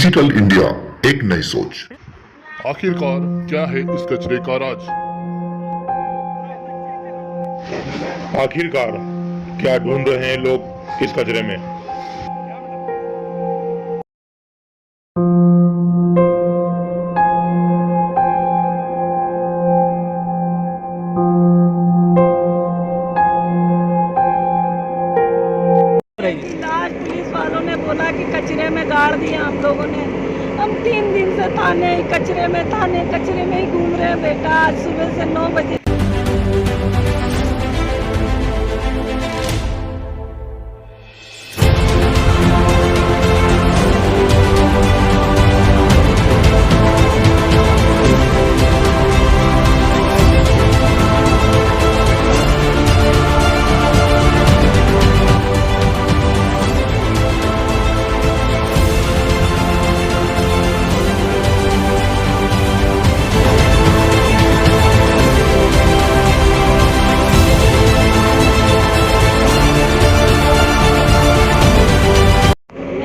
Digital India, एक नई सोच। आखिरकार क्या है इस कचरे का राज? आखिरकार क्या ढूंढ रहे हैं लोग इस कचरे में? लाश पुलिस वालों ने बोला कि कचरे में गाड़ दिया हम लोगों ने। हम 3 दिन से थाने कचरे में ही घूम रहे हैं बेटा। आज सुबह से 9 बजे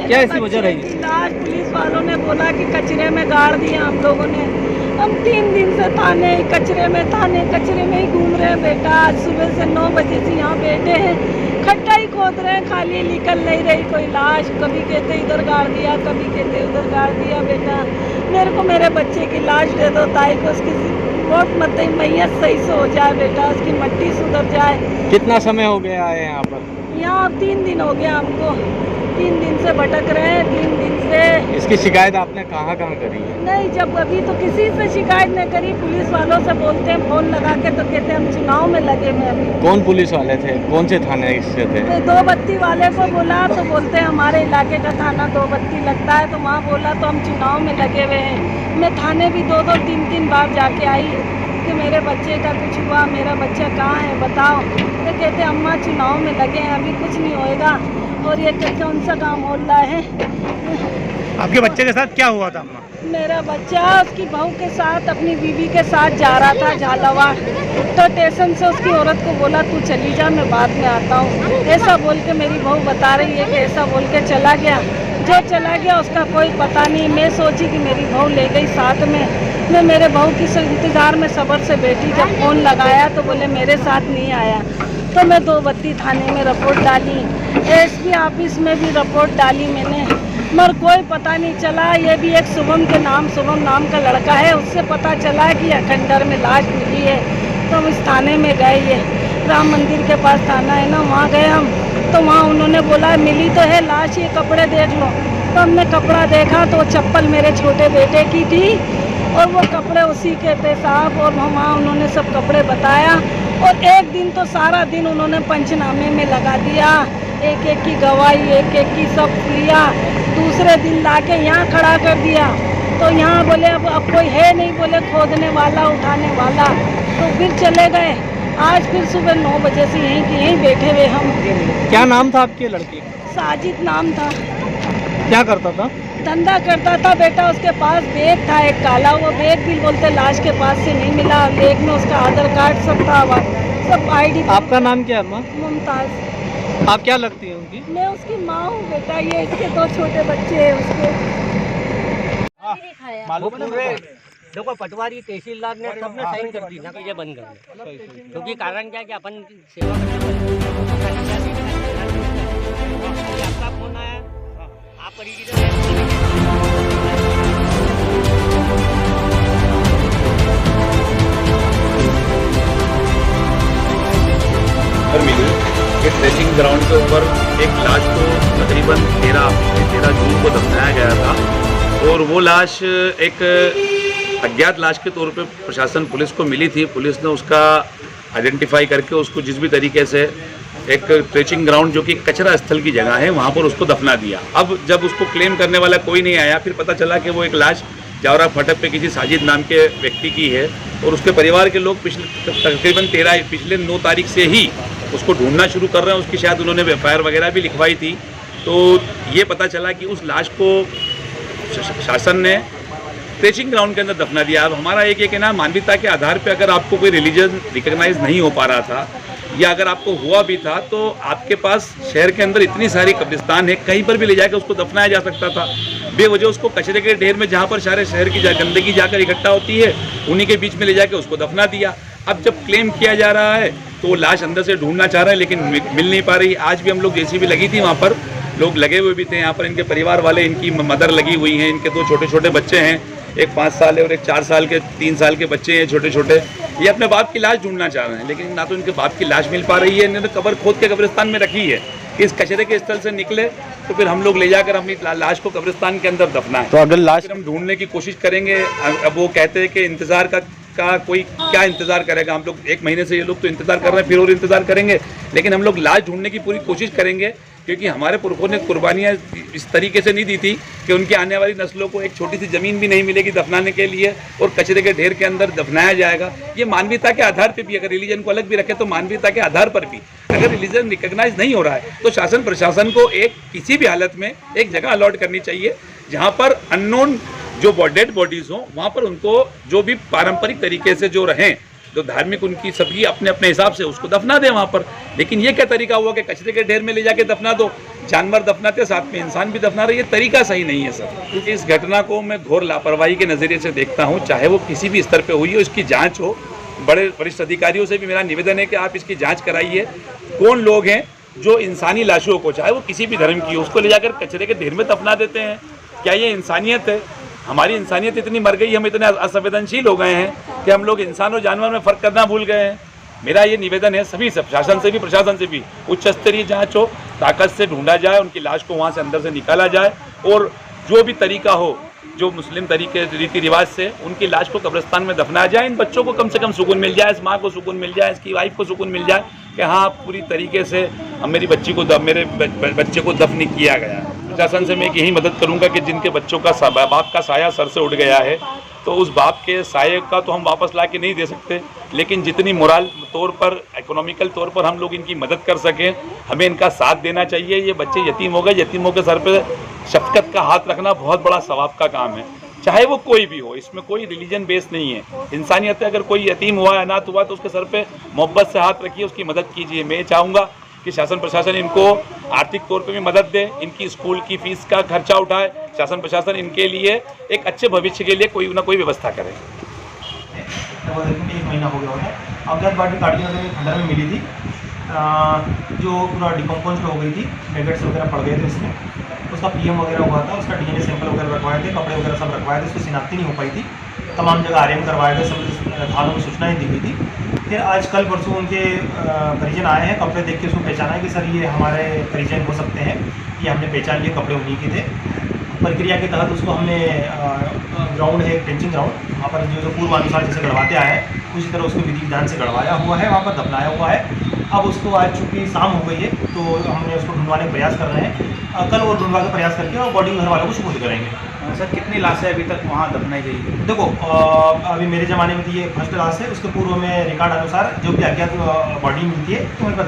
क्या ऐसी वजह रही? लाश पुलिस वालों ने बोला कि कचरे में गाड़ दिया हम लोगों ने। हम 3 दिन से थाने कचरे में ही घूम रहे हैं बेटा। आज सुबह से 9 बजे से यहाँ बैठे हैं, खड्डा ही खोद रहे हैं, खाली निकल नहीं रही कोई लाश। कभी कहते इधर गाड़ दिया, कभी कहते उधर गाड़ दिया बेटा। मेरे को मेरे बच्चे की लाश दे दो ताई को, उसकी बहुत मतलब मैयत सही से हो जाए बेटा, उसकी मट्टी सुधर जाए। कितना समय हो गया है यहाँ पर? यहाँ अब 3 दिन हो गया हमको, 3 दिन से भटक रहे हैं। 3 दिन से इसकी शिकायत आपने कहाँ करी है? नहीं, जब अभी तो किसी से शिकायत नहीं करी। पुलिस वालों से बोलते हैं फोन लगा के तो कहते हैं हम चुनाव में लगे हुए अभी। कौन पुलिस वाले थे? कौन से थाने से थे? तो 2 बत्ती वाले को बोला तो बोलते हैं हमारे इलाके का थाना 2 बत्ती लगता है, तो वहाँ बोला तो हम चुनाव में लगे हुए हैं। मैं थाने भी 2-2, 3-3 बार जाके आई कि मेरे बच्चे का कुछ हुआ, मेरा बच्चा कहाँ है बताओ। तो कहते अम्मा चुनाव में लगे हैं, अभी कुछ नहीं होएगा। और ये कौन सा काम हो रहा है? आपके बच्चे के साथ क्या हुआ था अम्मा? मेरा बच्चा उसकी बहू के साथ अपनी बीवी के साथ जा रहा था झालावाड़, तो स्टेशन से उसकी औरत को बोला तू चली जा, मैं बाद में आता हूँ। ऐसा बोल के मेरी बहू बता रही है कि ऐसा बोल के चला गया। जो चला गया उसका कोई पता नहीं। मैं सोची कि मेरी बहू ले गई साथ में। मैं मेरे बहू की इंतज़ार में सब्र से बैठी। जब फ़ोन लगाया तो बोले मेरे साथ नहीं आया। तो मैं 2 बत्ती थाने में रिपोर्ट डाली, एसपी ऑफिस में भी रिपोर्ट डाली मैंने, मगर कोई पता नहीं चला। ये भी एक शुभम नाम का लड़का है, उससे पता चला कि खंडर में लाश मिली है। तो हम इस थाने में गए, ये राम मंदिर के पास थाना है ना, वहाँ गए हम। तो वहाँ उन्होंने बोला मिली तो है लाश, ये कपड़े देख लो। तो हमने कपड़ा देखा तो चप्पल मेरे छोटे बेटे की थी और वो कपड़े उसी के थे साहब। और वहाँ उन्होंने सब कपड़े बताया। और एक दिन तो सारा दिन उन्होंने पंचनामे में लगा दिया, एक एक की गवाही, एक एक की सब लिया। दूसरे दिन लाके यहाँ खड़ा कर दिया। तो यहाँ बोले अब कोई है नहीं, बोले खोदने वाला उठाने वाला। तो फिर चले गए। आज फिर सुबह 9 बजे से यहीं बैठे हुए हम। क्या नाम था आपके लड़के? साजिद नाम था। क्या करता था? धंधा करता था बेटा। उसके पास बैग था एक काला, वो बैग भी बोलते लाश के पास से नहीं मिला। बैग में उसका आधार कार्ड सब था, सब ID। आपका नाम क्या है अम्मा? मुमताज। आप क्या लगती हैं उनकी? मैं उसकी माँ हूँ बेटा। ये इसके 2 छोटे बच्चे हैं उसके। देखो पटवारी तहसीलदार ने सबने साइन कर दी ना कि ये बंद कर दे, क्योंकि कारण क्या है कि अपन सेवा आपका फोन आया, आप मिली कि ट्रेसिंग ग्राउंड के ऊपर एक लाश को तकरीबन 13 जून को दफनाया गया था। और वो लाश एक अज्ञात लाश के तौर पे प्रशासन पुलिस को मिली थी। पुलिस ने उसका आइडेंटिफाई करके उसको जिस भी तरीके से एक ट्रेचिंग ग्राउंड जो कि कचरा स्थल की जगह है वहाँ पर उसको दफना दिया। अब जब उसको क्लेम करने वाला कोई नहीं आया, फिर पता चला कि वो एक लाश जावरा फाटक पे किसी साजिद नाम के व्यक्ति की है। और उसके परिवार के लोग पिछले 9 तारीख से ही उसको ढूंढना शुरू कर रहे हैं। उसकी शायद उन्होंने FIR वगैरह भी लिखवाई थी। तो ये पता चला कि उस लाश को शासन ने ट्रेचिंग ग्राउंड के अंदर दफना दिया। अब हमारा एक कहना मानवीयता के आधार पे अगर आपको कोई रिलीजन रिकग्नाइज नहीं हो पा रहा था या अगर आपको हुआ भी था तो आपके पास शहर के अंदर इतनी सारी कब्रिस्तान है, कहीं पर भी ले जाकर उसको दफनाया जा सकता था। बेवजह उसको कचरे के ढेर में, जहाँ पर सारे शहर की गंदगी जाकर इकट्ठा होती है, उन्हीं के बीच में ले जाकर उसको दफना दिया। अब जब क्लेम किया जा रहा है तो वो लाश अंदर से ढूंढना चाह रहे हैं लेकिन मिल नहीं पा रही। आज भी हम लोग जेसीबी लगी थी, वहाँ पर लोग लगे हुए भी थे। यहाँ पर इनके परिवार वाले, इनकी मदर लगी हुई हैं, इनके 2 छोटे छोटे बच्चे हैं, एक 5 साल है और एक 4 साल के 3 साल के बच्चे हैं छोटे छोटे। ये अपने बाप की लाश ढूंढना चाह रहे हैं लेकिन ना तो इनके बाप की लाश मिल पा रही है, इन्होंने कब्र खोद के कब्रिस्तान में रखी है। इस कचरे के स्थल से निकले तो फिर हम लोग ले जाकर अपनी लाश को कब्रिस्तान के अंदर दफनाएं। तो अगर लाश हम ढूंढने की कोशिश करेंगे। अब वो कहते हैं कि इंतज़ार का कोई क्या इंतज़ार करेगा। हम लोग 1 महीने से ये लोग तो इंतज़ार कर रहे हैं, फिर और इंतज़ार करेंगे, लेकिन हम लोग लाश ढूंढने की पूरी कोशिश करेंगे क्योंकि हमारे पुरखों ने कुर्बानियाँ इस तरीके से नहीं दी थी कि उनकी आने वाली नस्लों को एक छोटी सी ज़मीन भी नहीं मिलेगी दफनाने के लिए और कचरे के ढेर के अंदर दफनाया जाएगा। ये मानवीयता के आधार पर भी, अगर रिलीजन को अलग भी रखें तो मानवीयता के आधार पर भी अगर रिलीजन रिकग्नाइज नहीं हो रहा है तो शासन प्रशासन को किसी भी हालत में एक जगह अलॉट करनी चाहिए जहाँ पर अननोन जो डेड बॉडीज़ हों, वहाँ पर उनको जो भी पारंपरिक तरीके से जो रहें, जो धार्मिक उनकी सबकी अपने अपने हिसाब से उसको दफना दें वहाँ पर। लेकिन ये क्या तरीका हुआ कि कचरे के ढेर में ले जाके दफना दो, जानवर दफनाते साथ में इंसान भी दफना रहे, ये तरीका सही नहीं है सर। क्योंकि इस घटना को मैं घोर लापरवाही के नज़रिए से देखता हूँ, चाहे वो किसी भी स्तर पर हुई हो, इसकी जाँच हो। बड़े वरिष्ठ अधिकारियों से भी मेरा निवेदन है कि आप इसकी जाँच कराइए। कौन लोग हैं जो इंसानी लाशों को, चाहे वो किसी भी धर्म की हो, उसको ले जाकर कचरे के ढेर में दफना देते हैं? क्या ये इंसानियत है? हमारी इंसानियत इतनी मर गई, हम इतने असंवेदनशील हो गए हैं कि हम लोग इंसान और जानवर में फ़र्क करना भूल गए हैं। मेरा ये निवेदन है सभी से, शासन से भी प्रशासन से भी, उच्च स्तरीय जांच हो, ताकत से ढूंढा जाए, उनकी लाश को वहाँ से अंदर से निकाला जाए और जो भी तरीका हो, जो मुस्लिम तरीके रीति रिवाज से उनकी लाश को कब्रिस्तान में दफनाया जाए। इन बच्चों को कम से कम सुकून मिल जाए, इस माँ को सुकून मिल जाए, इसकी वाइफ को सुकून मिल जाए कि हाँ पूरी तरीके से मेरी बच्ची को मेरे बच्चे को दफन किया गया। प्रशासन से मैं यही मदद करूंगा कि जिनके बच्चों का बाप का साया सर से उठ गया है तो उस बाप के साये का तो हम वापस ला के नहीं दे सकते, लेकिन जितनी मोरल तौर पर, इकोनॉमिकल तौर पर हम लोग इनकी मदद कर सकें, हमें इनका साथ देना चाहिए। ये बच्चे यतीम हो गए, यतीमों के सर पे शफकत का हाथ रखना बहुत बड़ा सवाब का काम है, चाहे वो कोई भी हो। इसमें कोई रिलीजन बेस नहीं है, इंसानियत है। अगर कोई यतीम हुआ है, अनाथ हुआ, तो उसके सर पे मोहब्बत से हाथ रखिए, उसकी मदद कीजिए। मैं चाहूँगा कि शासन प्रशासन इनको आर्थिक तौर पे भी मदद दे, इनकी स्कूल की फीस का खर्चा उठाए, शासन प्रशासन इनके लिए एक अच्छे भविष्य के लिए कोई ना कोई व्यवस्था करे। तो 1 महीना हो गया होता है। अज्ञात बॉडी गाड़ियों में खंडर में मिली थी, जो पूरा डिकम्पोज हो गई थी, मैगट्स वगैरह पड़ गए थे उसमें। उसका पीएम वगैरह हुआ था, उसका डीएनए सैंपल वगैरह रखवाए थे, कपड़े वगैरह सब रखवाए थे, उसकी शिनाख्ती नहीं हो पाई थी। तमाम जगह आरएम करवाए गए, सब थानों में सूचनाएं दी गई थी। फिर आज कल परसों उनके परिजन आए हैं, कपड़े देख के उसको पहचाना है कि सर ये हमारे परिजन हो सकते हैं, ये हमने पहचान लिए, कपड़े उन्हीं के थे। प्रक्रिया के तहत उसको हमने ग्राउंड है, टेंचिंग ग्राउंड, वहाँ पर जो पूर्वानुसार जैसे गड़वाते आए हैं उसी तरह उसको विधि विधान से गड़वाया हुआ है, वहाँ पर दफनाया हुआ है। अब उसको आज चूँकि शाम हो गई है तो हमने उसको ढूंढवाने का प्रयास कर रहे हैं, कल और ढूंढवा का प्रयास करके और बॉडी घर वालों को सुपुर्द करेंगे। सर कितनी लाशें अभी तक वहाँ दफनाई गई? देखो अभी मेरे ज़माने में तो ये फर्स्ट लाश है, उसके पूर्व में रिकॉर्ड अनुसार जो भी अज्ञात बॉडी मिलती है तो वहीं पर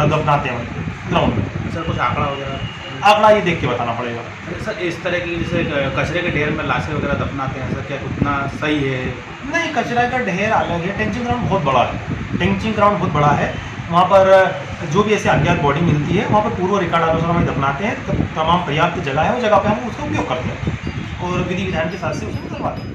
दफनाते हैं ग्राउंड में। सर कुछ आंकड़ा वगैरह? आंकड़ा ये देख के बताना पड़ेगा। सर इस तरह की जैसे कचरे के ढेर में लाशें वगैरह दफनाते हैं, सर क्या उतना सही है? नहीं, कचरा का ढेर अलग है, टेंचिंग ग्राउंड बहुत बड़ा है, टेंचिंग ग्राउंड बहुत बड़ा है। वहाँ पर जो भी ऐसे अज्ञात बॉडी मिलती है वहाँ पर पूर्व रिकॉर्ड अनुसार हम दफनाते हैं, तमाम पर्याप्त जगह है, उस जगह पर हम उसका उपयोग करते हैं और विधि विधान के साथ से उसको करवाते हैं।